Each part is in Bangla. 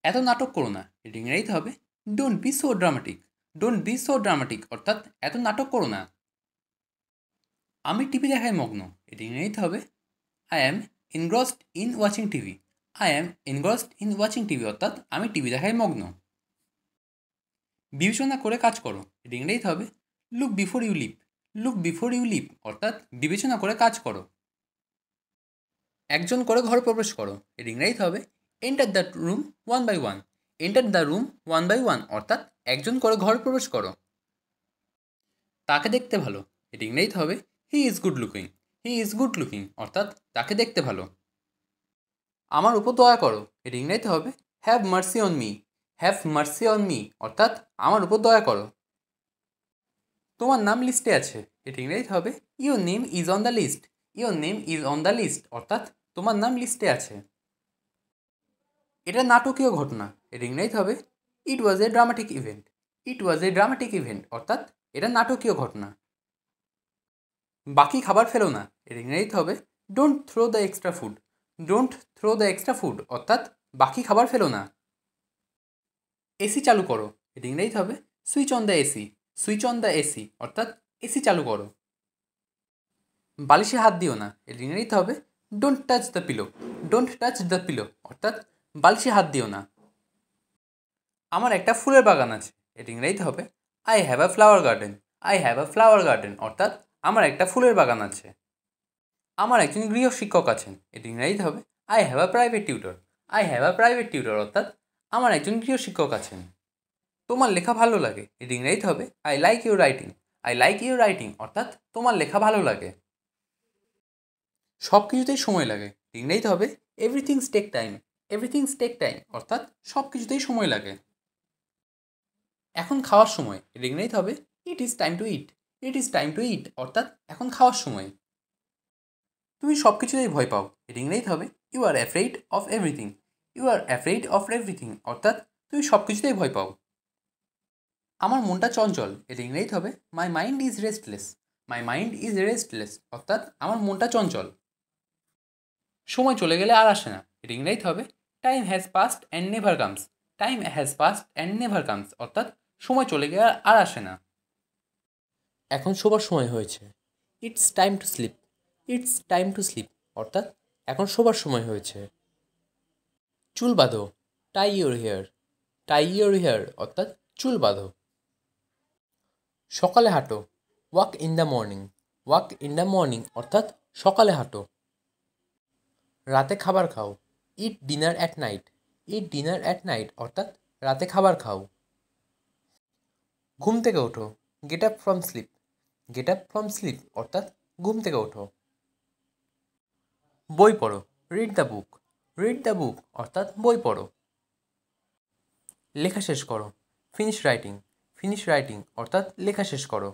এত নাটক করো না, এটি ইংরেজিতে হবে don't be so dramatic. Don't be so dramatic অর্থাৎ এত নাটক করো না। আমি টিভি দেখায় মগ্ন, এটি ইংরেজিতে হবে I am engrossed in watching TV. I am engrossed in watching TV অর্থাৎ আমি টিভি দেখায় মগ্ন। বিবেচনা করে কাজ করো, এটি ইংরেজিতে হবে look before you leave. Look before you leave অর্থাৎ বিবেচনা করে কাজ করো। একজন করে ঘরে প্রবেশ করো, এর ইংরেজিতে হবে enter the room one by one. Enter the room one by one অর্থাৎ একজন করে ঘরে প্রবেশ করো। তাকে দেখতে ভালো, এর ইংরেজিতে হবে he is good looking. He is good looking অর্থাৎ তাকে দেখতে ভালো। আমার উপর দয়া করো, এর ইংরেজিতে হবে have mercy on me. Have mercy on me অর্থাৎ আমার উপর দয়া করো। তোমার নাম লিস্টে আছে, এর ইংরেজিতে হবে your name is on the list. Your name is on the list অর্থাৎ তোমার নাম লিস্টে আছে। এটা নাটকীয় ঘটনা, এর ইংরেজিতে হবে it was a dramatic event. It was a dramatic event অর্থাৎ এটা নাটকীয় ঘটনা। বাকি খাবার ফেলো না, এর ইংরেজিতে হবে don't throw the extra food. Don't throw the extra food অর্থাৎ বাকি খাবার ফেলো না। এসি চালু করো, এর ইংরেজিতে হবে switch on the AC. Switch on the AC অর্থাৎ এসি চালু করো। বালিশে হাত দিও না, এর ইংরেজিতে হবে don't touch the pillow. Don't touch the pillow অর্থাৎ বালিশে হাত দিও না। আমার একটা ফুলের বাগান আছে, এর ইংরেজিতে হবে I have a flower garden. I have a flower garden অর্থাৎ আমার একটা ফুলের বাগান আছে। আমার একজন গৃহ শিক্ষক আছেন, এর ইংরেজিতে হবে I have a private tutor. I have a private tutor অর্থাৎ আমার একজন গৃহ শিক্ষক আছেন। তোমার লেখা ভালো লাগে, এর ইংরেজিতে হবে I like your writing. I like your writing অর্থাৎ তোমার লেখা ভালো লাগে। সব কিছুতেই সময় লাগে, ইংরেজিতে হবে everything's take time. Everything's take time অর্থাৎ সব কিছুতেই সময় লাগে। এখন খাওয়ার সময়, এর ইংরেজিতে হবে it is time to eat. It is time to eat অর্থাৎ এখন খাওয়ার সময়। তুমি সব কিছুতেই ভয় পাও, এর ইংরেজিতে হবে you are afraid of everything. You are afraid of everything অর্থাৎ তুমি সব কিছুতেই ভয় পাও। আমার মনটা চঞ্চল, এর ইংরেজিতে হবে my mind is restless. My mind is restless অর্থাৎ আমার মনটা চঞ্চল। সময় চলে গেলে আর আসে না, এর ইংরেজিতে হবে time has past and never comes. Time has past and never comes অর্থাৎ সময় চলে গেলে আর আসে না। এখন শোবার সময় হয়েছে, it's time to sleep. It's time to sleep অর্থাৎ এখন শোবার সময় হয়েছে। চুল বাঁধো, tie your hair. Tie your hair অর্থাৎ চুল বাঁধো। সকালে হাঁটো, walk in the morning. Walk in the morning অর্থাৎ সকালে হাঁটো। রাতে খাবার খাও, eat dinner at night. Eat dinner at night অর্থাৎ রাতে খাবার খাও। ঘুম থেকে ওঠো, get up from sleep. Get up from sleep অর্থাৎ ঘুম থেকে ওঠো। বই পড়ো, read the book. Read the book অর্থাৎ বই পড়ো। লেখা শেষ করো, ফিনিশ রাইটিং। ফিনিশ রাইটিং অর্থাৎ লেখা শেষ করো।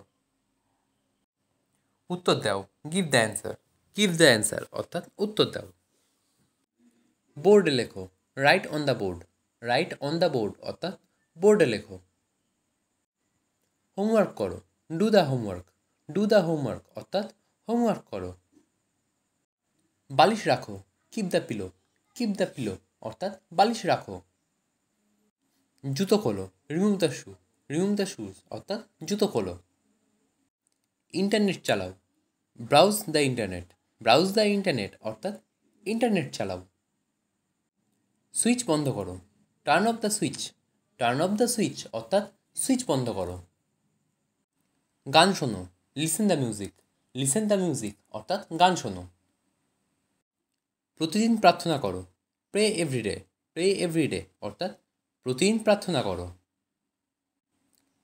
উত্তর দাও, give the answer. Give the answer অর্থাৎ উত্তর দাও। বোর্ডে লেখো, right on the board. Right on the board অর্থাৎ বোর্ডে লেখো। হোমওয়ার্ক করো, do the homework. Do the homework অর্থাৎ হোমওয়ার্ক করো। বালিশ রাখো, keep the pillow. Keep the pillow অর্থাৎ বালিশ রাখো। জুতো খোলো, remove the shoe. Remove the shoes অর্থাৎ জুতো খোলো। ইন্টারনেট চালাও, browse the internet. Browse the internet অর্থাৎ ইন্টারনেট চালাও। সুইচ বন্ধ করো, turn off the switch. Turn off the switch অর্থাৎ সুইচ বন্ধ করো। গান শোনো, listen the music. Listen the music অর্থাৎ গান শোনো। প্রতিদিন প্রার্থনা করো, প্রে এভরিডে। প্রে এভরিডে অর্থাৎ প্রতিদিন প্রার্থনা করো।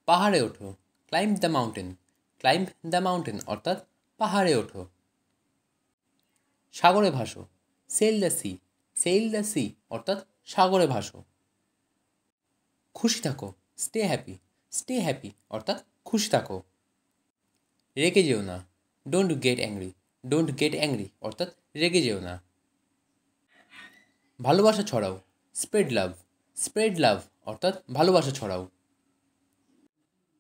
পাহাড়ে ওঠো, climb the mountain. Climb the mountain অর্থাৎ পাহাড়ে ওঠো। সাগরে ভাসো, sail the sea. Sail the sea অর্থাৎ সাগরে ভাসো। খুশি থাকো, স্টে হ্যাপি। স্টে হ্যাপি অর্থাৎ খুশি থাকো। রেগে যেও না, don't get angry. Don't get angry অর্থাৎ রেগে যেও না। ভালোবাসা ছড়াও, স্প্রেড লাভ। স্প্রেড লাভ অর্থাৎ ভালোবাসা ছড়াও।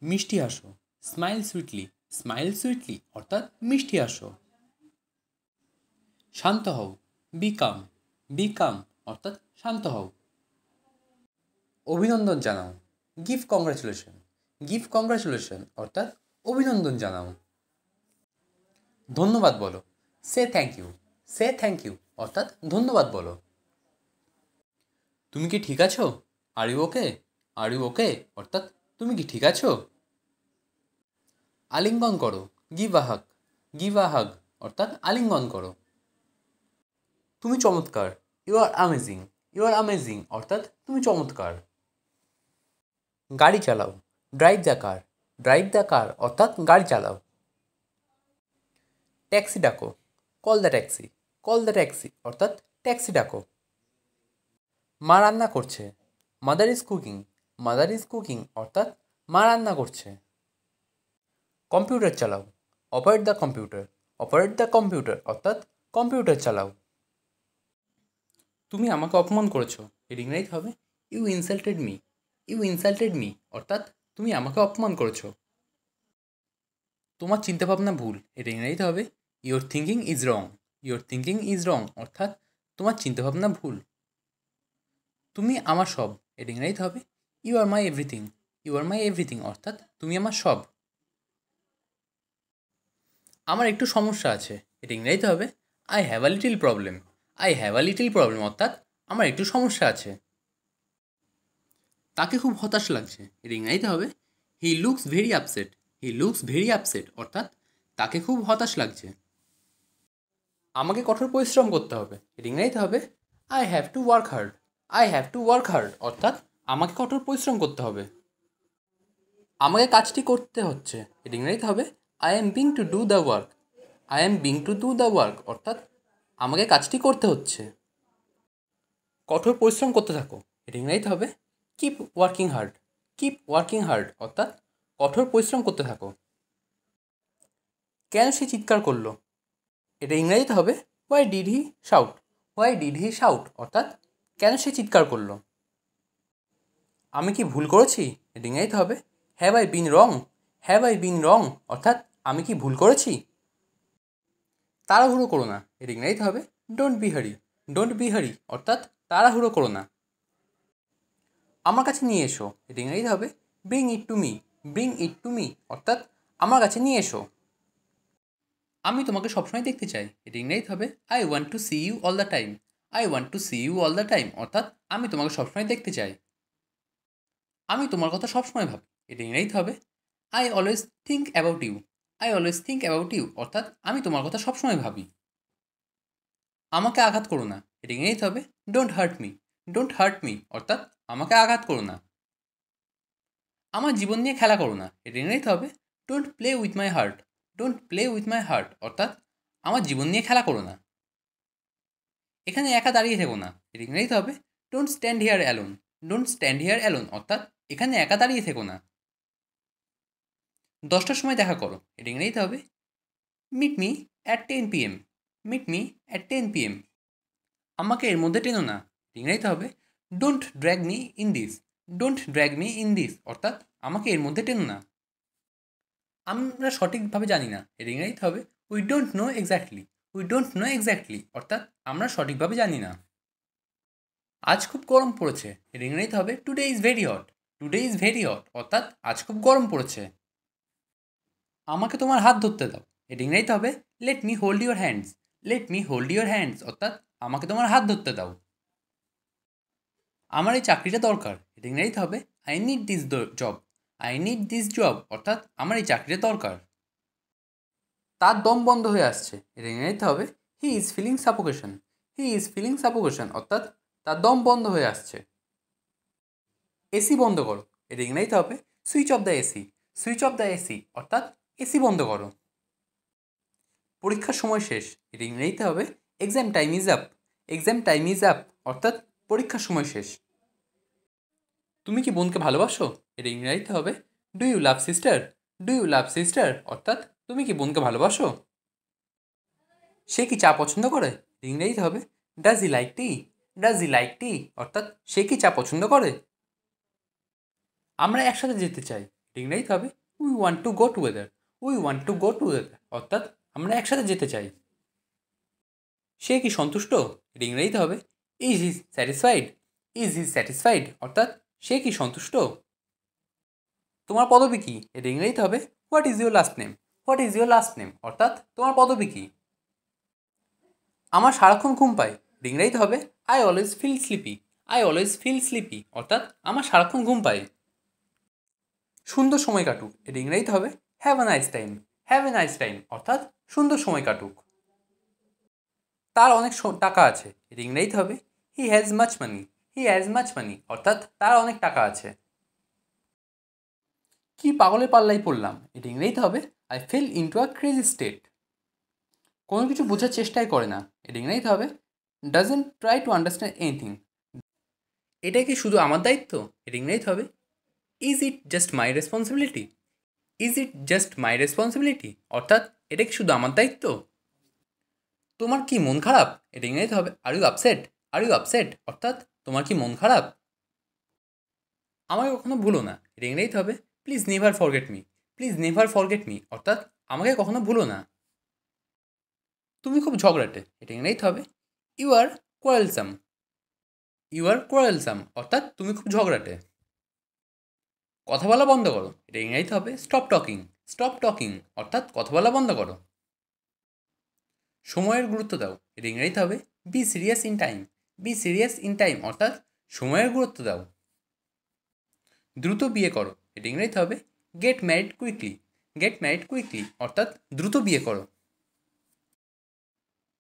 মিষ্টি হাসো, স্মাইল সুইটলি। স্মাইল সুইটলি অর্থাৎ মিষ্টি হাসো। শান্ত হও, বি কাম। বি কাম অর্থাৎ শান্ত হও। অভিনন্দন জানাও। Give congratulation. গিভ কংগ্রাচুলেশন অর্থাৎ অভিনন্দন জানাও। ধন্যবাদ বলো। Say thank you. Say thank you অর্থাৎ ধন্যবাদ বলো। তুমি কি ঠিক আছো? Are you okay? Are you okay অর্থাৎ তুমি কি ঠিক আছো? আলিঙ্গন করো। Give a hug. Give a হাগ অর্থাৎ আলিঙ্গন করো। তুমি চমৎকার। You are amazing. You are amazing অর্থাৎ তুমি চমৎকার। গাড়ি চালাও। Drive the car. Drive the car অর্থাৎ গাড়ি চালাও। ট্যাক্সি ডাকো। Call the taxi. Call the taxi অর্থাৎ ট্যাক্সি ডাকো। মা রান্না করছে। Mother is cooking. Mother is cooking অর্থাৎ মা রান্না করছে। কম্পিউটার চালাও। Operate the computer. Operate the computer অর্থাৎ কম্পিউটার চালাও। তুমি আমাকে অপমান করেছো। এর ইংরেজি হবে you insulted me. You insulted me অর্থাৎ তুমি আমাকে অপমান করেছো। তোমার চিন্তাভাবনা ভুল। এর ইংরেজিতে হবে your thinking is wrong. Your thinking is wrong অর্থাৎ তোমার চিন্তাভাবনা ভুল। তুমি আমার সব। এর ইংরেজিতে হবে you are my everything. You are my everything অর্থাৎ তুমি আমার সব। আমার একটু সমস্যা আছে। এর ইংরেজিতে হবে I have a little problem. I have a little problem অর্থাৎ আমার একটু সমস্যা আছে। তাকে খুব হতাশ লাগছে। এর ইংরেজিতে হবে he looks very upset. He looks very upset অর্থাৎ তাকে খুব হতাশ লাগছে। আমাকে কঠোর পরিশ্রম করতে হবে। এর ইংরেজিতে হবে I have to work hard. I have to work hard অর্থাৎ আমাকে কঠোর পরিশ্রম করতে হবে। আমাকে কাজটি করতে হচ্ছে। এর ইংরেজিতে হবে I am being to do the work. I am being to do the work অর্থাৎ আমাকে কাজটি করতে হচ্ছে। কঠোর পরিশ্রম করতে থাকো। এর ইংরেজিতে হবে keep working hard. Keep working hard অর্থাৎ কঠোর পরিশ্রম করতে থাকো। কেন সে চিৎকার করলো? এটা ইংরেজিতে হবে why did he shout. Why did he shout অর্থাৎ কেন সে চিৎকার করলো। আমি কি ভুল করেছি? এটা ইংরেজিতে হবে have I been wrong. Have I been wrong অর্থাৎ আমি কি ভুল করেছি। তাড়াহুড়ো করো না। এর ইংরেজিতে হবে ডোন্ট বি হারি। ডোন্ট বি হারি অর্থাৎ তাড়াহুড়ো করো না। আমার কাছে নিয়ে এসো। এর ইংরেজিতে হবে bring it to me. Bring it to me অর্থাৎ আমার কাছে নিয়ে এসো। আমি তোমাকে সবসময় দেখতে চাই। এর ইংরেজিতে হবে I want to see you all the time. I want to see you all the time অর্থাৎ আমি তোমাকে সবসময় দেখতে চাই। আমি তোমার কথা সবসময় ভাবি। এর ইংরেজিতে হবে I always think about you. I always think about you অর্থাৎ আমি তোমার কথা সবসময় ভাবি। আমাকে আঘাত করো না। এর ইংরেজিতে হবে don't hurt me. Don't hurt me অর্থাৎ আমাকে আঘাত করো না। আমার জীবন নিয়ে খেলা করো না। এর ইংরেজিতে হবে don't play with my heart. Don't play with my heart অর্থাৎ আমার জীবন নিয়ে খেলা করো না। এখানে একা দাঁড়িয়ে থেকো না। এর ইংরেজিতে হবে don't stand here alone. Don't stand here alone অর্থাৎ এখানে একা দাঁড়িয়ে থেকো না। 10টার সময় দেখা করো। এর ইংরেজিতে হবে meet me at 10 PM। Meet me at 10 PM। আমাকে এর মধ্যে টেনো না। ইংরেজিতে হবে don't drag me in this. Don't drag me in this অর্থাৎ আমাকে এর মধ্যে টেনো না। আমরা সঠিকভাবে জানি না। এর ইংরেজিতে হবে we don't know exactly. We don't know exactly অর্থাৎ আমরা সঠিকভাবে জানি না। আজ খুব গরম পড়েছে। এর ইংরেজিতে হবে today is very hot. Today is very hot অর্থাৎ আজ খুব গরম পড়েছে। আমাকে তোমার হাত ধরতে দাও। এর ইংরেজিতে হবে let me hold your hands. Let me hold your hands অর্থাৎ আমাকে তোমার হাত ধরতে দাও। আমার এই চাকরিটা দরকার। এর ইংরেজিতে হবে I need this job. I need this job অর্থাৎ আমার এই চাকরিটা দরকার। তার দম বন্ধ হয়ে আসছে। এর ইংরেজিতে হবে he is feeling suffocation. He is feeling suffocation অর্থাৎ তার দম বন্ধ হয়ে আসছে। এসি বন্ধ করো। এর ইংরেজিতে হবে switch off the AC. Switch off the AC অর্থাৎ এসি বন্ধ করো। পরীক্ষার সময় শেষ। এর ইংরেজিতে হবে exam time is up. Exam time is up অর্থাৎ পরীক্ষার সময় শেষ। তুমি কি বোনকে ভালোবাসো? এর ইংরেজিতে হবে do you love sister. Do you love sister অর্থাৎ তুমি কি বোনকে ভালোবাসো। সে কি চা পছন্দ করে? ইংরেজিতে হবে does he like tea. Does he like tea অর্থাৎ সে কি চা পছন্দ করে। আমরা একসাথে যেতে চাই। ইংরেজিতে হবে we want to go together. We want to go together অর্থাৎ আমরা একসাথে যেতে চাই। সে কি সন্তুষ্ট? ইংরেজিতে হবে is he satisfied. Is he satisfied অর্থাৎ সে কি সন্তুষ্ট? তোমার পদবী কি? এটা ইংরেজিতে হবে what is your last name. What is your last name অর্থাৎ তোমার পদবী কি? আমার সারাক্ষণ ঘুম পায়। এটা ইংরেজিতে হবে I always feel sleepy. I always feel sleepy অর্থাৎ আমার সারাক্ষণ ঘুম পায়। সুন্দর সময় কাটুক। এটা ইংরেজিতে হবে have a nice time. Have a nice time অর্থাৎ সুন্দর সময় কাটুক। তার অনেক টাকা আছে। এটা ইংরেজিতে হবে he has much money. He has much money অর্থাৎ তার অনেক টাকা আছে। কি পাগলের পাল্লায় পড়লাম। এটা ইংরেজিতে হবে I fail into a crazy state. কোনো কিছু বোঝার চেষ্টাই করে না। এটা ইংরেজিতে হবে doesn't try to understand anything. এটা কি শুধু আমার দায়িত্ব? এটা ইংরেজিতে হবে is it just my responsibility. Is it just my responsibility অর্থাৎ এটা কি শুধু আমার দায়িত্ব? তোমার কি মন খারাপ? এটা ইংরেজিতে হবে are you upset. Are you upset অর্থাৎ তোমার কি মন খারাপ? আমাকে কখনো ভুলো না। এটা ইংরেজিতে হবে please never forget me. Please never forget me অর্থাৎ আমাকে কখনো ভুলো না। তুমি খুব ঝগড়াটে। এটা ইংরেজিতে হবে ইউ আর কোয়ারেলসাম। ইউ আর কোয়ারেলসাম অর্থাৎ তুমি খুব ঝগড়াটে। কথা বলা বন্ধ করো। এটা ইংরেজিতে হবে স্টপ টকিং। স্টপ টকিং অর্থাৎ কথা বলা বন্ধ করো। সময়ের গুরুত্ব দাও। এটা ইংরেজিতে হবে be serious in time. Be serious in time অর্থাৎ সময়ের গুরুত্ব দাও। দ্রুত বিয়ে করো। এটা ইংরেজিতে হবে get married quickly. Get married quickly অর্থাৎ দ্রুত বিয়ে করো।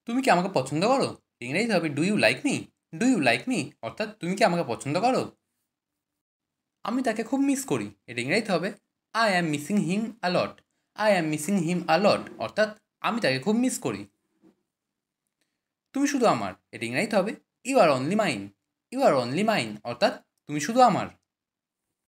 তুমি কি আমাকে পছন্দ করো? ইংরেজিতে হবে do you like me. Do you like me অর্থাৎ তুমি কি আমাকে পছন্দ করো? আমি তাকে খুব মিস করি। এটা ইংরেজিতে হবে I am missing him a lot. I am missing him a lot অর্থাৎ আমি তাকে খুব মিস করি। তুমি শুধু আমার। এটা ইংরেজিতে হবে you are only mine. You are only mine অর্থাৎ তুমি শুধু আমার।